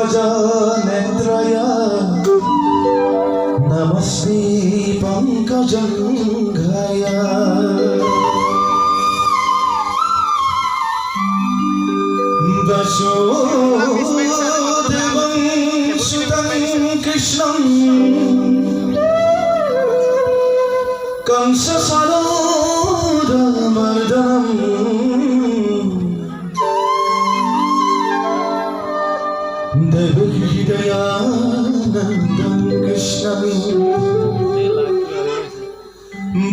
पंकजनेत्रय नमस्ते पंकजंघय वसुदेवं सुतं कृष्णं कंससनोदमर्दनम् देवकी दयानन्दं कृष्णं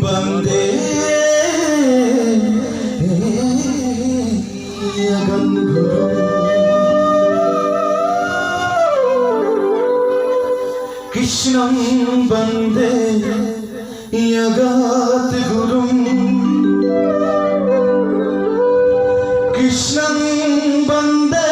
वन्दे कृष्णं वन्दे जगद्गुरुं कृष्णं वन्दे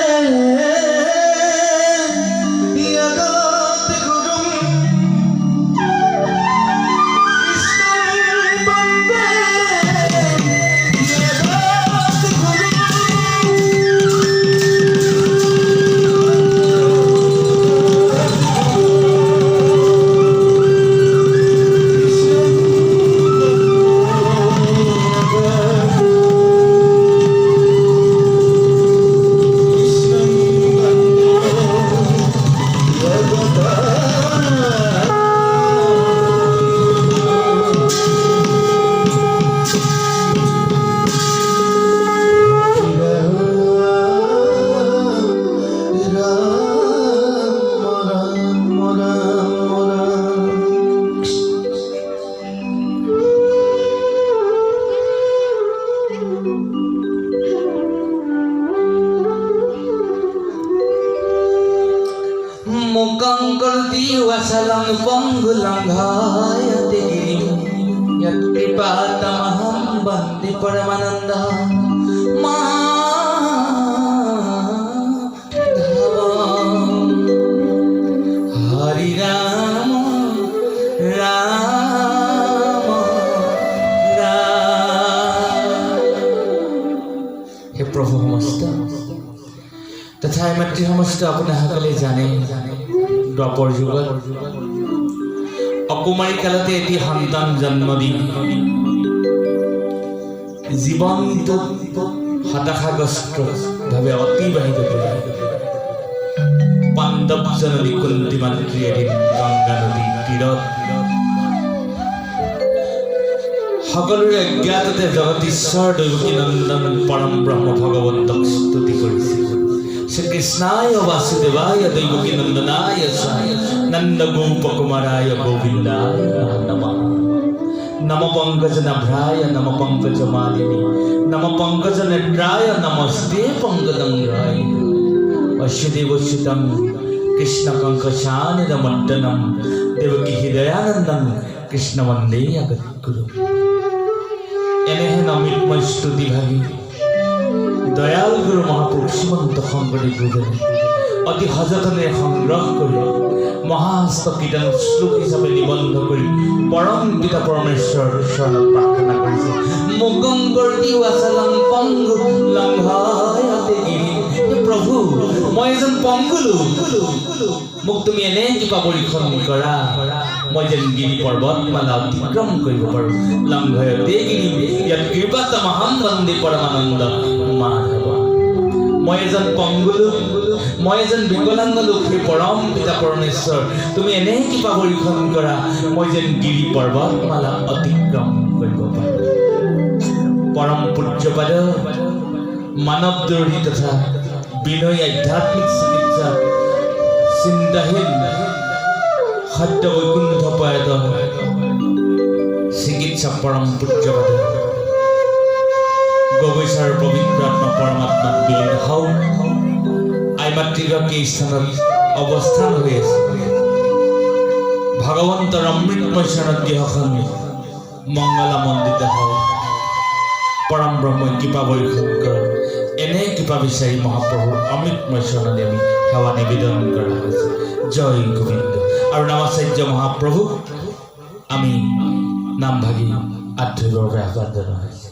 wasalang panggulanghayati yat kripatamaham bandi paramananda madhavam Hari Rama Rama Rama He Prabhu Hamasta तथा मैत्री समस्त अपने सकले जाने द्वापर जुगत अकुमारी कालते एटी सन्तान जन्म दी जीवंत हताशाग्रस्त भावे अतिबाहित करे पांडव जननी कुंती मातृ एदिन गंगा नदी तीरत सकलोरे अज्ञातते जगदीश्वर देवकी नंदन परम ब्रह्म भगवन्तक स्तुति करिছে श्री कृष्णाय वासुदेवाय देवकी नंदनाय नंद गोप कुमाराय गोविंदाय नमः नम पंकज नभ्राय नम पंकज मालिनी नम पंकज नेत्राय नमस्ते पंकजंघ्राय वसुदेवसुतं कृष्ण कंकशाननमर्दनं देवकी हृदयानंदं कृष्ण वंदे जगद्गुरु एनेहे नमितमय स्तुति भागी दयाल गुरु महापुरुष श्रीमंत शंकरदेव गुरुजने अति सजतने संग्रह कर महास्त कीर्तन श्लोक हिसाब से निबंध कर परम पिता परमेश्वर शरण प्रार्थना करिছে मुगंगरती वासलम पंगु लंघायते गिरि प्रभु मैं एजन पंगुलु मुक तुमी एने किपा परीक्षण करा मैं जेन गिरि पर्वतमाला अतिक्रम करिब पारो लंघायते गिरि यत् कृपातमहं वन्दे परमानंद माधव मैं एजन पंगुलु मैं एजन विकलांग लोक हे परम पिता परमेश्वर तुमी एने किपा परीक्षण करा मैं जेन गिरि पर्वतमाला अतिक्रम करिब पारो परम पूज्यपाद मानवद्रोही तथा विनय आध्यात्मिक चिकित्सा चिंताहीन सत्य वैकुंठ पायद चिकित्सा परम पूज्यपाद गवेषार पवित्र आत्मा परमात्मा विलीन हौ आई मातृगराकी स्थान अवस्थान हो भगवंतर अमृतमय शरण गृहখন मंगलामंडित हौ परम ब्रह्म कृपा बर्षण कर एने कृपा विचारी महाप्रभु अमृतमय शरणे आमी सेवा निवेदन करा जय गोविंद और नमाचार्य महाप्रभु आमी नाम भागी आध्यात्मिक आह्वान जनाइছো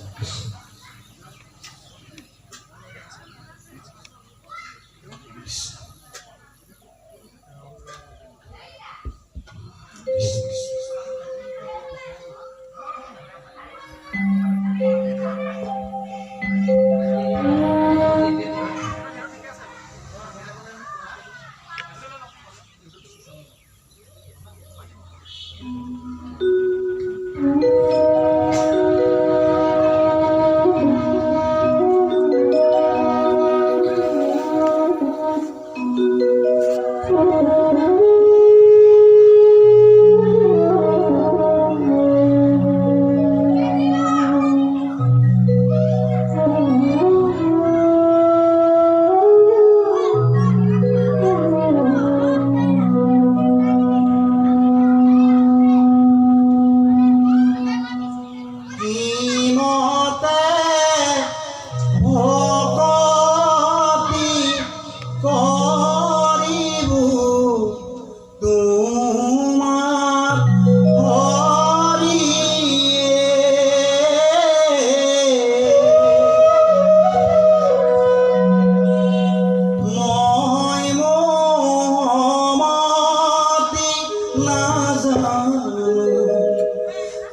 নাজানো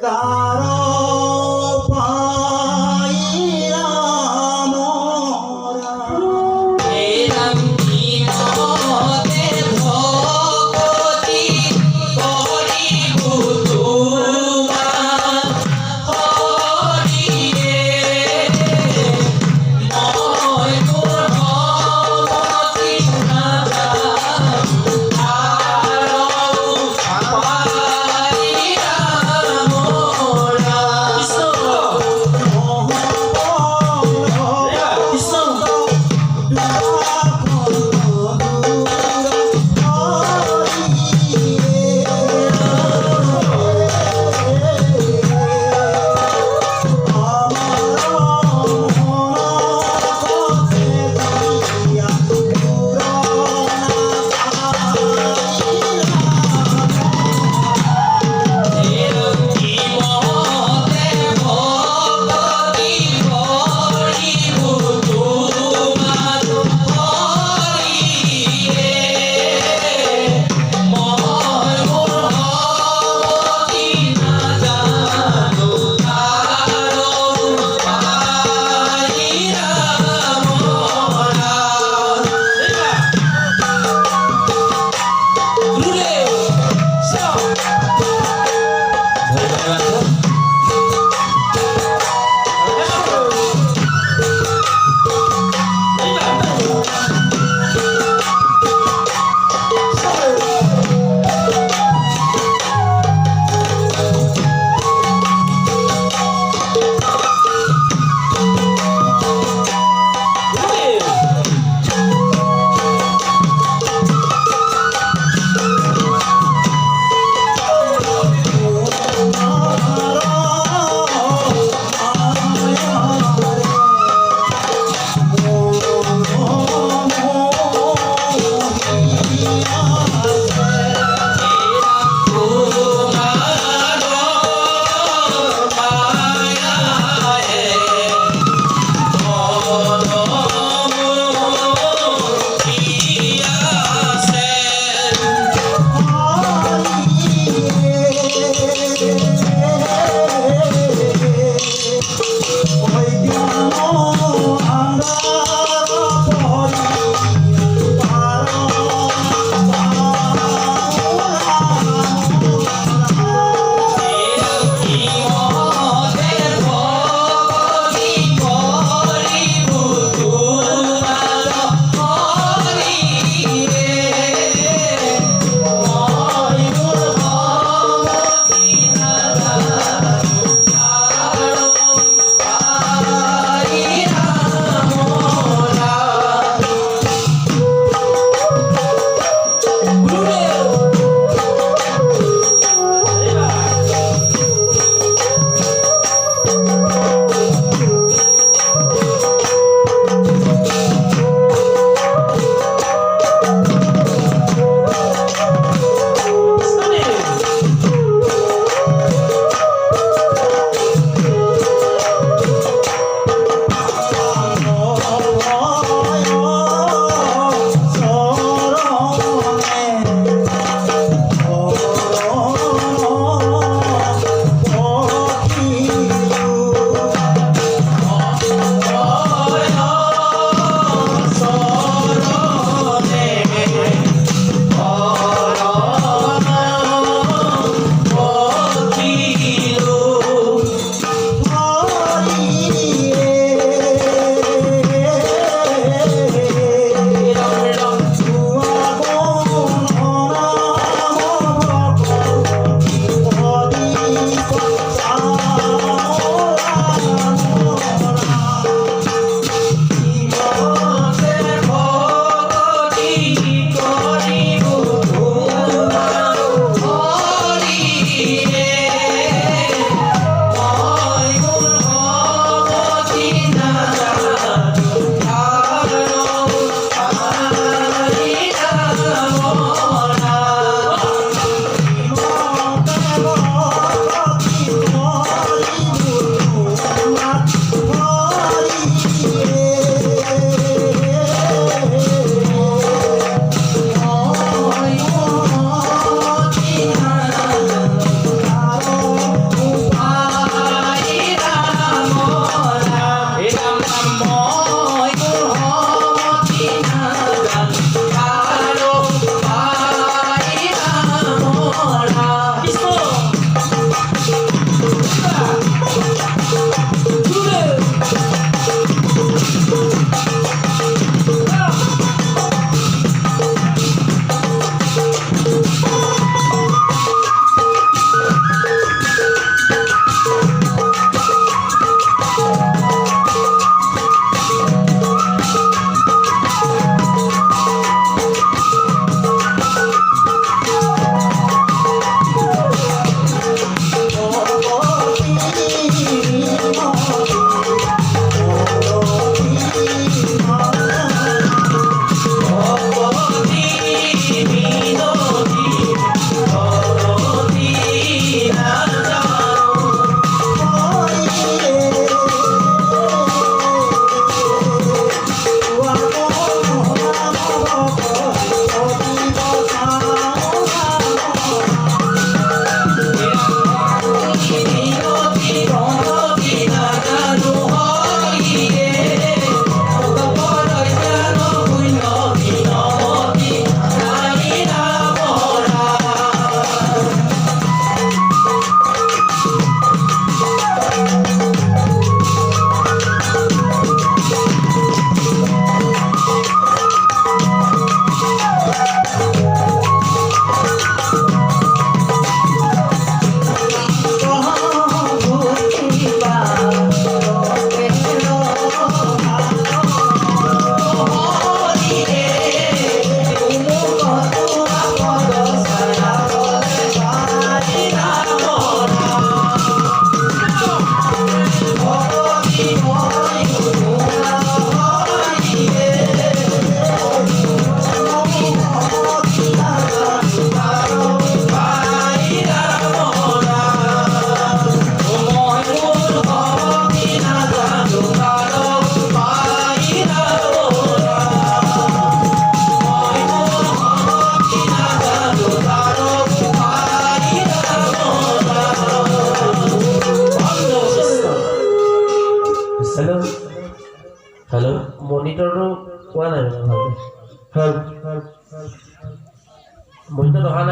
তাৰ পাইৰা মৰা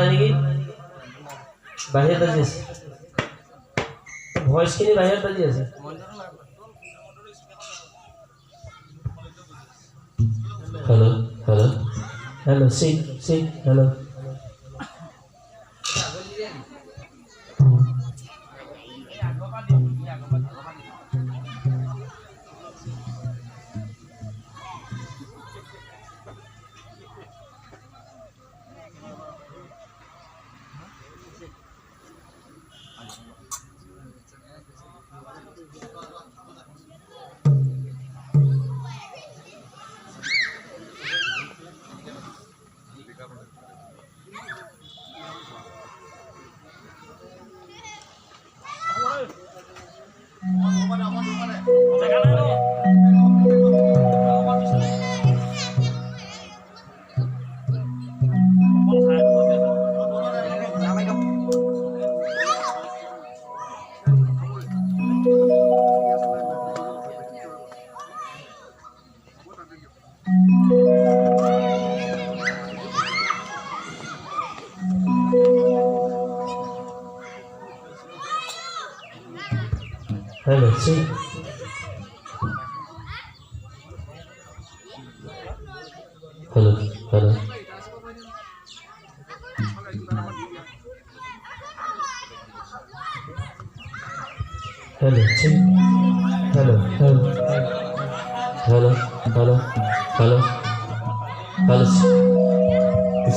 নাই নেকি বাহিৰত বাজি আছে ভইচখিনি বাহিৰত বাজি আছে hello' hello' hello' see hello' Hello, see. Hello. Hello, see. Hello.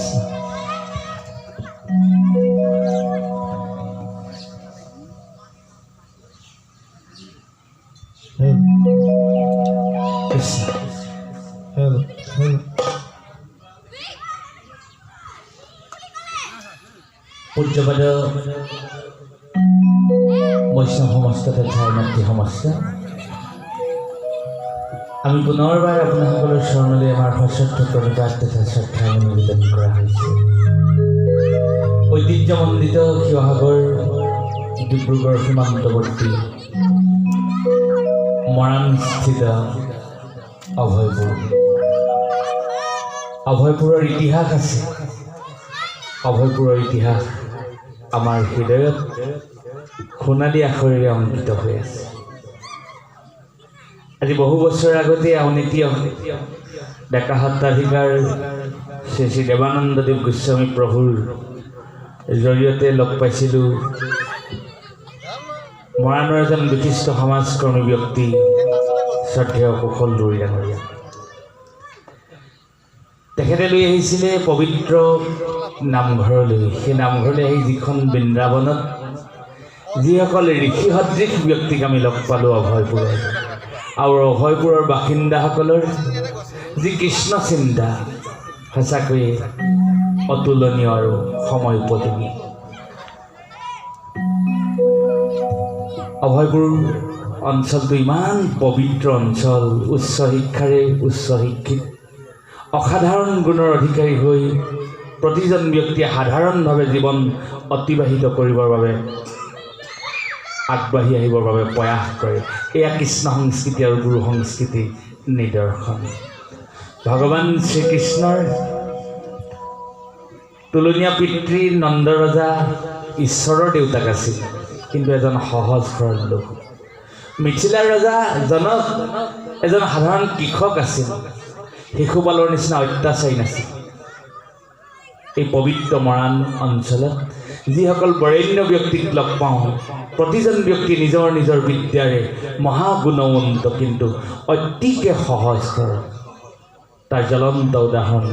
See. পূজ্যপদ বৈষ্ণৱ সমস্ত তথা মাতৃ সমস্ত আমি পুনৰবাৰ আপোনাসকলৰ চৰণলৈ আমাৰ সশ্ৰদ্ধ প্ৰণিপাত তথা শ্ৰদ্ধা নিবেদন কৰা হৈছে ঐতিহ্যমণ্ডিত শিৱসাগৰ ডিব্ৰুগড় সীমান্তৱৰ্তী মৰাণস্থিত অভয়পুৰৰ ইতিহাস আছে অভয়পুৰৰ ইতিহাস আমাৰ হৃদয়ত সোণালী আখৰেৰে অংকিত হৈ আছে আজি বহু বছৰ আগতে আউনীতি ডেকা সত্ৰাধিকাৰ শ্ৰী শ্ৰী দেৱানন্দদেৱ গোস্বামী প্ৰভুৰ জৰিয়তে লগ পাইছিলোঁ মৰাণৰ এজন বিশিষ্ট সমাজকৰ্মী ব্যক্তি শ্ৰদ্ধেয় কুশল দুৱৰী ডাঙৰীয়া তেখেতে লৈ আহিছিলে পবিত্ৰ নামঘৰলৈ সেই নামঘৰলৈ আহি যিখন বৃন্দাবনত যিসকল ঋষি সদৃশ ব্যক্তিক আমি লগ পালোঁ অভয়পুৰৰ আৰু অভয়পুৰৰ বাসিন্দাসকলৰ যি কৃষ্ণ চিন্তা সঁচাকৈয়ে অতুলনীয় আৰু সময় উপযোগী অভয়পুৰ অঞ্চলটো ইমান পবিত্ৰ অঞ্চল উচ্চ শিক্ষাৰে উচ্চ শিক্ষিত অসাধাৰণ গুণৰ অধিকাৰী হৈ প্ৰতিজন ব্যক্তিয়ে সাধাৰণভাৱে জীৱন অতিবাহিত কৰিবৰ বাবে আগবাঢ়ি আহিবৰ বাবে প্ৰয়াস কৰে এয়া কৃষ্ণ সংস্কৃতি আৰু গুৰু সংস্কৃতি নিদৰ্শন ভগৱান শ্ৰীকৃষ্ণৰ তুলনীয়া পিতৃ নন্দ ৰজা ঈশ্বৰৰ দেউতাক আছিল কিন্তু এজন সহজ সৰল লোক মিথিলাৰ ৰজা জনক এজন সাধাৰণ কৃষক আছিল শিশুপালৰ নিচিনা অত্যাচাৰী নাছিল এই পবিত্ৰ মৰাণ অঞ্চলত যিসকল বৰেণ্য ব্যক্তিক লগ পাওঁ প্ৰতিজন ব্যক্তি নিজৰ নিজৰ বিদ্যাৰে মহাগুণৱন্ত কিন্তু অতিকে সহজ সৰল তাৰ জ্বলন্ত উদাহৰণ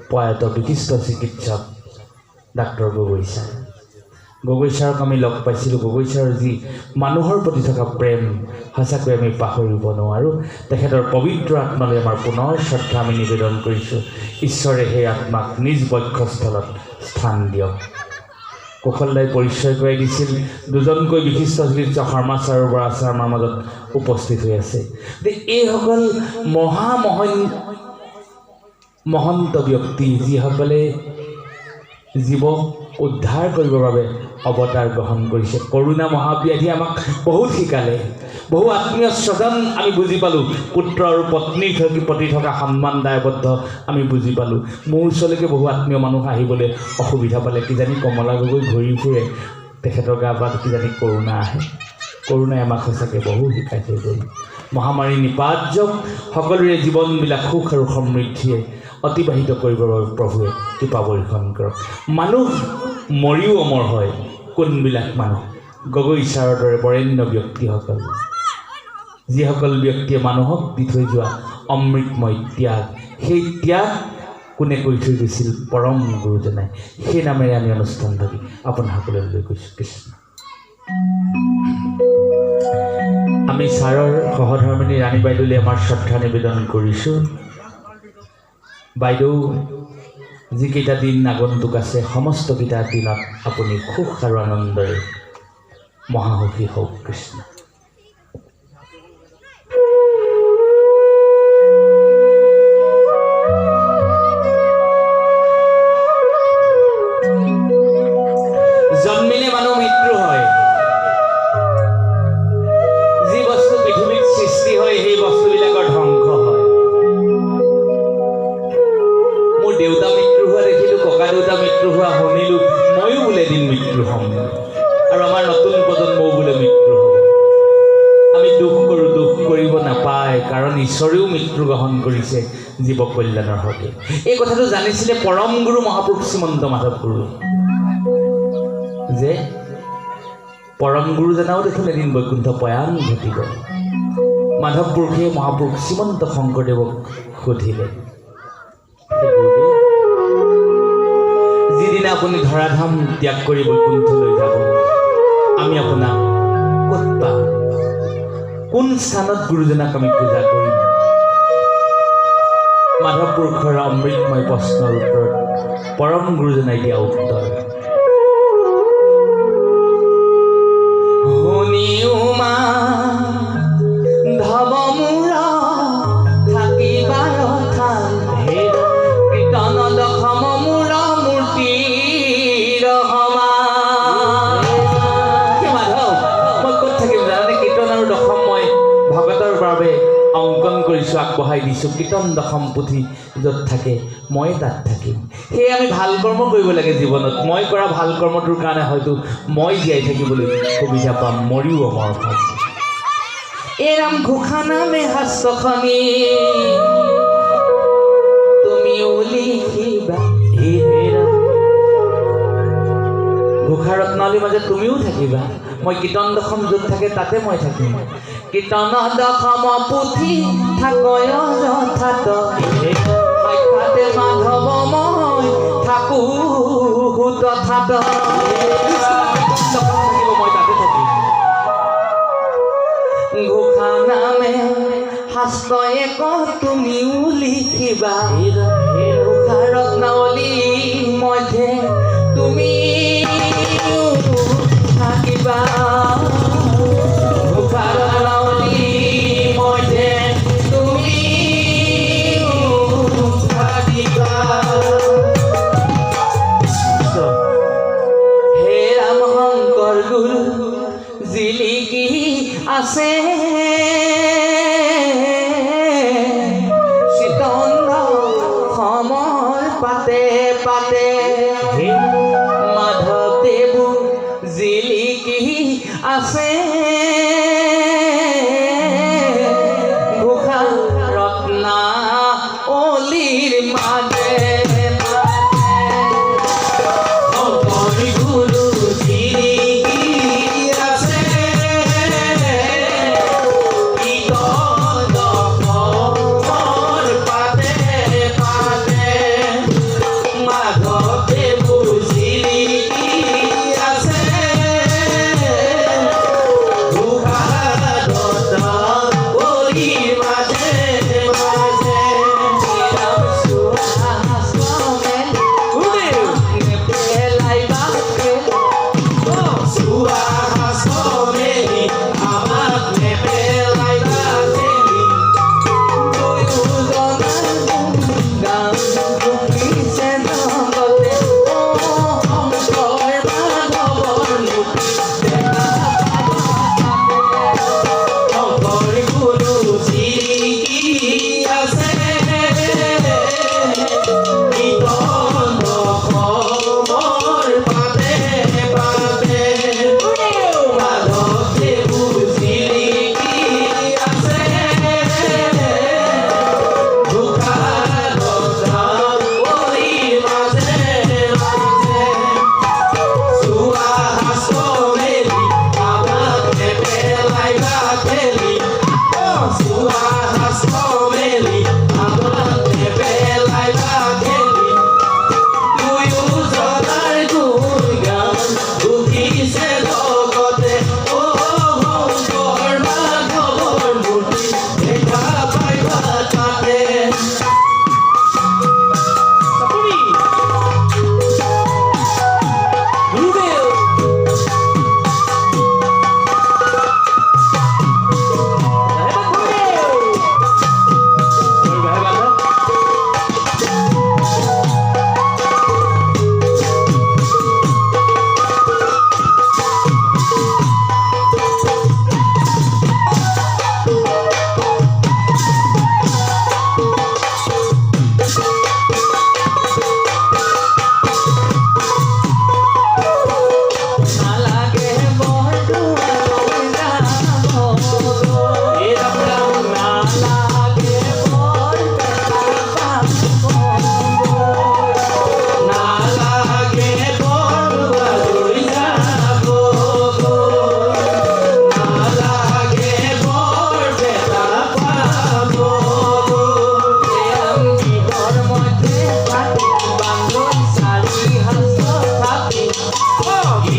প্ৰয়াত বিশিষ্ট চিকিৎসক ডাক্তৰ গগৈ ছাৰক আমি লগ পাইছিলোঁ গগৈ ছাৰৰ যি মানুহৰ প্ৰতি থকা প্ৰেম সঁচাকৈ আমি পাহৰিব নোৱাৰোঁ তেখেতৰ পবিত্ৰ আত্মালৈ আমাৰ পুনৰ শ্ৰদ্ধা আমি নিবেদন কৰিছোঁ ঈশ্বৰে সেই আত্মাক নিজ বক্ষস্থলত স্থান দিয়ক কুশলদাই পৰিচয় কৰাই দিছিল দুজনকৈ বিশিষ্ট চিকিৎসক শৰ্মা ছাৰ আৰু বৰা ছাৰ আমাৰ মাজত উপস্থিত হৈ আছে এইসকল মহন্ত ব্যক্তি যিসকলে জীৱক উদ্ধাৰ কৰিবৰ বাবে অৱতাৰ গ্ৰহণ কৰিছে কৰোণা মহাব্যাধি আমাক বহুত শিকালে বহু আত্মীয় স্বজন আমি বুজি পালোঁ, পুত্ৰ আৰু পত্নীৰ প্ৰতি থকা সন্মান দায়বদ্ধ আমি বুজি পালোঁ। মোৰ ওচৰলৈকে বহু আত্মীয় মানুহ আহিবলৈ অসুবিধা পালে, কিজানি কমলা গগৈ ঘূৰি ফুৰে, তেখেতৰ গা পৰা কিজানি কৰোণা আহে। কৰোণাই আমাক সঁচাকৈ বহু শিকাই থৈ গ'ল। মহামাৰী নিপাত যাওক, সকলোৰে জীৱনবিলাক সুখ আৰু সমৃদ্ধিয়ে অতিবাহিত কৰিবৰ বাবে প্ৰভুৱে কৃপা বৰ্ষণ কৰক। মানুহ মৰিও অমৰ হয়, কোনবিলাক মানুহ? গগৈ ছাৰৰ দৰে বৰেণ্য ব্যক্তিসকল, যিসকল ব্যক্তিয়ে মানুহক দি থৈ যোৱা অমৃতময় ত্যাগ, সেই ত্যাগ কোনে কৰি থৈ গৈছিল? পৰম গুৰুজনাই। সেই নামেৰে আমি অনুষ্ঠান ভাবি আপোনাসকললৈ লৈ গৈছোঁ। কৃষ্ণ। আমি ছাৰৰ সহধৰ্মিনী ৰাণী বাইদেউলৈ আমাৰ শ্ৰদ্ধা নিবেদন কৰিছোঁ। বাইদেউ, যিকেইটা দিন আগন্তুক আছে, সমস্তকেইটা দিনত আপুনি সুখ আৰু আনন্দৰে মহাসুখী হওক। কৃষ্ণ। জন্মিলে মানুহ মৃত্যু হয়। যি বস্তু পৃথিৱীত সৃষ্টি হয়, সেই বস্তুবিলাকৰ ধ্বংস হয়। মোৰ দেউতা মৃত্যু হোৱা দেখিলোঁ, ককা দেউতা মৃত্যু হোৱা শুনিলোঁ, ময়ো বোলে এদিন মৃত্যু হ'ম, আৰু আমাৰ নতুন প্ৰজন্মও বোলে মৃত্যু হ'ব। আমি দুখ কৰোঁ, দুখ কৰিব নাপায়, কাৰণ ঈশ্বৰেও মৃত্যু গ্ৰহণ কৰিছে জীৱ কল্যাণৰ হকে। এই কথাটো জানিছিলে পৰম গুৰু মহাপুৰুষ শ্ৰীমন্ত মাধৱ গুৰু, যে পৰম গুৰুজনাও দেখোন এদিন বৈকুণ্ঠ প্ৰয়াণ ঘটিব। মাধৱ পুৰুষে মহাপুৰুষ শ্ৰীমন্ত শংকৰদেৱক সুধিলে, যিদিনা আপুনি ধৰাধাম ত্যাগ কৰি বৈকুণ্ঠলৈ যাব, আমি আপোনাক ক'ত পাম? কোন স্থানত গুৰুজনাক আমি পূজা কৰিম? মাধৱ পুৰুষৰ অমৃতময় প্ৰশ্নৰ উত্তৰত পৰম গুৰুজনাই দিয়া উত্তৰ, শুনিও মা ধৱ মূৰ থাকিবা ৰথা, কীৰ্তন দশম মূৰ মূৰ্তিৰ সমা। মাধৱ, মই ক'ত থাকিম জানানে? কীৰ্তন আৰু দশম মই ভগতৰ বাবে অংকন কৰিছোঁ, আগবঢ়াই দিছোঁ। কীৰ্তন দশম পুথি য'ত থাকে মই তাত থাকিম। সেয়ে আমি ভাল কৰ্ম কৰিব লাগে জীৱনত। মই কৰা ভাল কৰ্মটোৰ কাৰণে হয়তো মই জীয়াই থাকিবলৈ সুবিধা পাম, মৰিও অমৰ হ'ম। এৰাম ঘোষা নামে শাস্ত্ৰখনি তুমিও লিখিবা, ঘোষা ৰত্নাৱলীৰ মাজত তুমিও থাকিবা। মই কীৰ্তন দশম য'ত থাকে তাতে মই থাকিম। কীৰ্তন দশম পুথি থাকয় যথাত, সাক্ষাতে মাধৱ মই থাকো তথাত। মই তাতে থাকিম। ঘোষা নামে শাস্ত্ৰয়ে কয় তুমিও লিখিবা, ঘোষা ৰত্নাৱলী মধ্যে তুমি থাকিবা। ঘোষা ৰত্নাৱলী মধ্যে তুমি থাকিবা। হে ৰাম শংকৰ গুৰু জিলিকি আছে চিতন্দ সমৰ পাতে পাতে, মাধৱদেৱ জিলিকি আছে ঘোষা ৰত্নাৱলীৰ মাজে। Bukan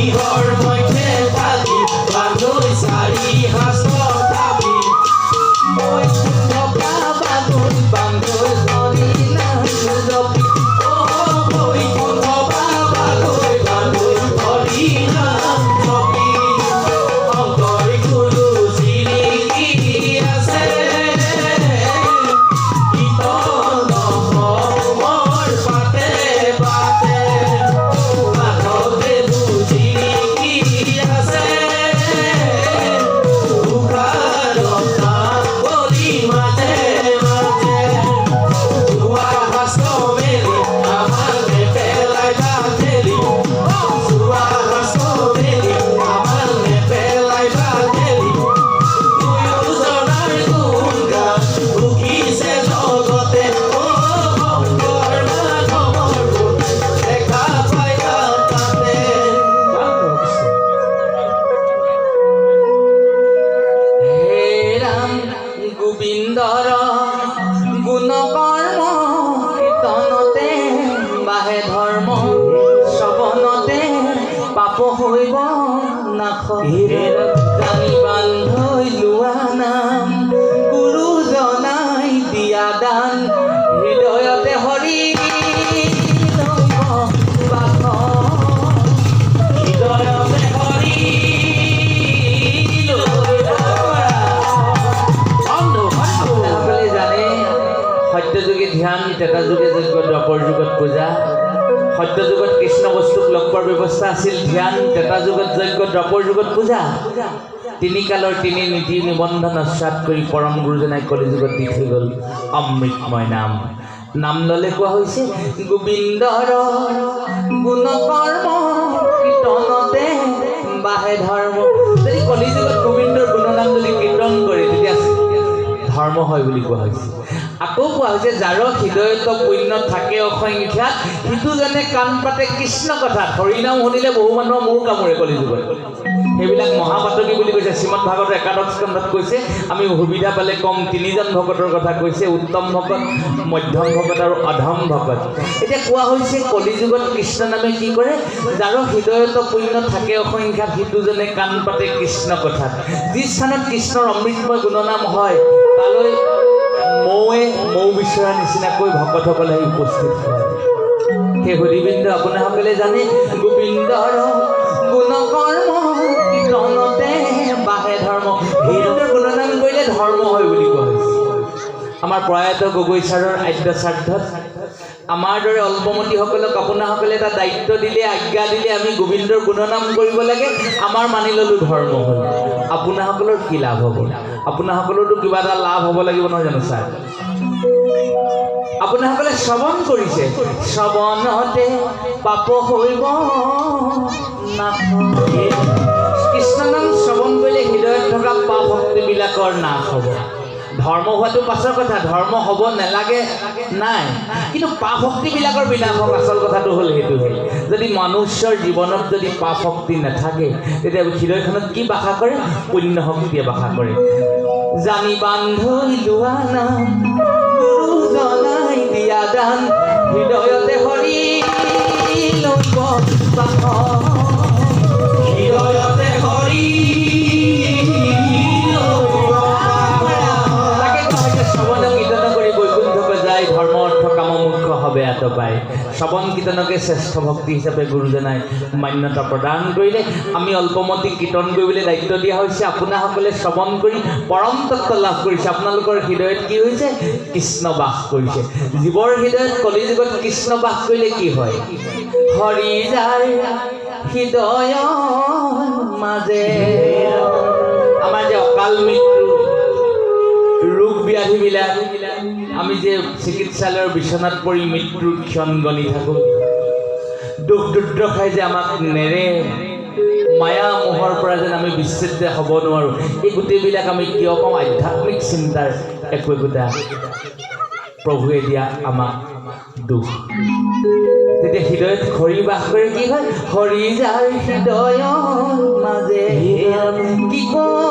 কিহৰ মই খেপালি বান্ধৈ চাৰি হাজৰ দাবী মই থকা বান্ধৈ বান্ধৈ ধৰি নাজপি মই থকা বান্ধৈ বান্ধৈ ধৰি নাজপি শংকৰ গুৰু জিৰিকি আছে কীৰ্তন মোৰ পাতে পাতে মাধৱদেৱ জিৰিকি আছে উশাৰতা বলি মাজে মাজে যোৱা হাস্ত মেলি আমাৰ নেপেলাই বাটেলি যোৱা হাস্ত মেলি আমাৰ নেপেলাই বাটেলি দুয়োজনাৰ গুণ গান উঠিছে জগতে অ শংকৰ মাধৱৰ গুণ দেখা পাই তাতে হে ৰাম গোবিন্দৰ গুণ কৰ্ম কীৰ্তনতে বাহে ধৰ্ম শ্ৰৱণতে পাপ হৈব নাশ জানি বান্ধৈ লোৱা নাম গুৰুজনাই দিয়া দান হৃদয়তে হৰি বাস হৃদয়তে হৰি সকলে জানে সত্যযুগে ধ্যান ত্ৰেতাযুগে যজ্ঞ দ্বাপৰ যুগত পূজা সত্যযুগত কৃষ্ণ বস্তুক লগ পোৱাৰ ব্যৱস্থা আছিল ধ্যান ত্ৰেতাযুগত যজ্ঞ দ্বাপৰ যুগত পূজা তিনি কালৰ তিনি নীতি নিবন্ধন নস্যাৎ কৰি পৰম গুৰুজনাই কলিযুগত দি থৈ গ'ল অমৃতময় নাম নাম ল'লে কোৱা হৈছে গোবিন্দৰ গুণ কৰ্ম কীৰ্তনতে বাহে ধৰ্ম যদি কলিযুগত গোবিন্দৰ গুণনাম যদি কীৰ্তন কৰে তেতিয়া ধৰ্ম হয় বুলি কোৱা হৈছে আকৌ কোৱা হৈছে যাৰ হৃদয়ত পুণ্য থাকে অসংখ্যা সিটোজনে কাণ পাতে কৃষ্ণ কথা হৰিনাম শুনিলে বহু মানুহৰ মূৰ কামোৰে কলিযুগত সেইবিলাক মহাপাতকী বুলি কৈছে শ্ৰীমদ ভাগৱতৰ একাদশ স্কন্ধত কৈছে আমি সুবিধা পালে কম তিনিজন ভকতৰ কথা কৈছে উত্তম ভকত মধ্যম ভকত আৰু অধম ভকত এতিয়া কোৱা হৈছে কলিযুগত কৃষ্ণ নামে কি কৰে যাৰ হৃদয়ত পুণ্য থাকে অসংখ্যা সিটোজনে কাণ পাতে কৃষ্ণ কথাত যি স্থানত কৃষ্ণৰ অমৃতময় গুণনাম হয় তালৈ মৌ বিচৰা নিচিনাকৈ ভকতসকলে উপস্থিত হয় সেই সুধিবৃন্দ আপোনাসকলে জানে গোবিন্দৰ গুণ কৰ্ম কীৰ্তনতে বাহে ধৰ্ম গোবিন্দৰ গুণনাম কৰিলে ধৰ্ম হয় বুলি কোৱা হৈছে আমাৰ প্ৰয়াত গগৈ ছাৰৰ আদ্য শ্ৰাদ্ধত আমাৰ দৰে অল্পমতীসকলক আপোনাসকলে এটা দায়িত্ব দিলে আজ্ঞা দিলে আমি গোবিন্দৰ গুণনাম কৰিব লাগে আমাৰ মানি ল'লো ধৰ্ম হ'ল আপোনাসকলৰ কি লাভ হ'ব আপোনাসকলৰতো কিবা এটা লাভ হ'ব লাগিব নহয় জানো ছাৰ আপোনাসকলে শ্ৰৱণ কৰিছে শ্ৰৱণতে পাপ হৈব নাশ কৃষ্ণ নাম শ্ৰৱণ কৰিলে হৃদয়ত থকা পাপ শক্তিবিলাকৰ নাশ হ'ব ধৰ্ম হোৱাটো পাছৰ কথা ধৰ্ম হ'ব নালাগে নাই কিন্তু পাপ শক্তিবিলাকৰ বিনাশ হওক আচল কথাটো হ'ল সেইটোহে যদি মনুষ্যৰ জীৱনত যদি পাপ শক্তি নাথাকে তেতিয়া হৃদয়খনত কি বাসা কৰে পুণ্য শক্তিয়ে বাসা কৰে জানি বান্ধৈ লোৱা নাম গুৰুজনাই দিয়া দান হৃদয়তে হৰি ল'ব বাস হৃদয়তে হৰি ধৰ্ম অৰ্থ কাম মুখ্য হবে আতপায় শ্ৰৱণ কীৰ্তনকে শ্ৰেষ্ঠ ভক্তি হিচাপে গুৰুজনাই মান্যতা প্ৰদান কৰিলে আমি অল্পমতী কীৰ্তন কৰিবলৈ দায়িত্ব দিয়া হৈছে আপোনাসকলে শ্ৰৱণ কৰি পৰম তত্ত্ব লাভ কৰিছে আপোনালোকৰ হৃদয়ত কি হৈছে কৃষ্ণ বাস কৰিছে জীৱৰ হৃদয়ত কলিযুগত কৃষ্ণ বাস কৰিলে কি হয় হৰি যাৰ হৃদয় মাজে আমাৰ যে অকাল মৃত্যু ৰোগ ব্যাধিবিলাক আমি যে চিকিৎসালয়ৰ বিছনাত পৰি মৃত্যুৰ ক্ষণ গণি থাকোঁ দুখ দুৰ্দশাই যে আমাক নেৰে মায়া মোহৰ পৰা যেন আমি বিচ্ছেদ হ'ব নোৱাৰোঁ এই গোটেইবিলাক আমি কিয় কওঁ আধ্যাত্মিক চিন্তাৰ একোটা প্ৰভুৱে দিয়া আমাক দুখ তেতিয়া হৃদয়ত হৰি বাস কৰে কি হয় হৰি যাৰ হৃদয়ৰ মাজে কি কৰিব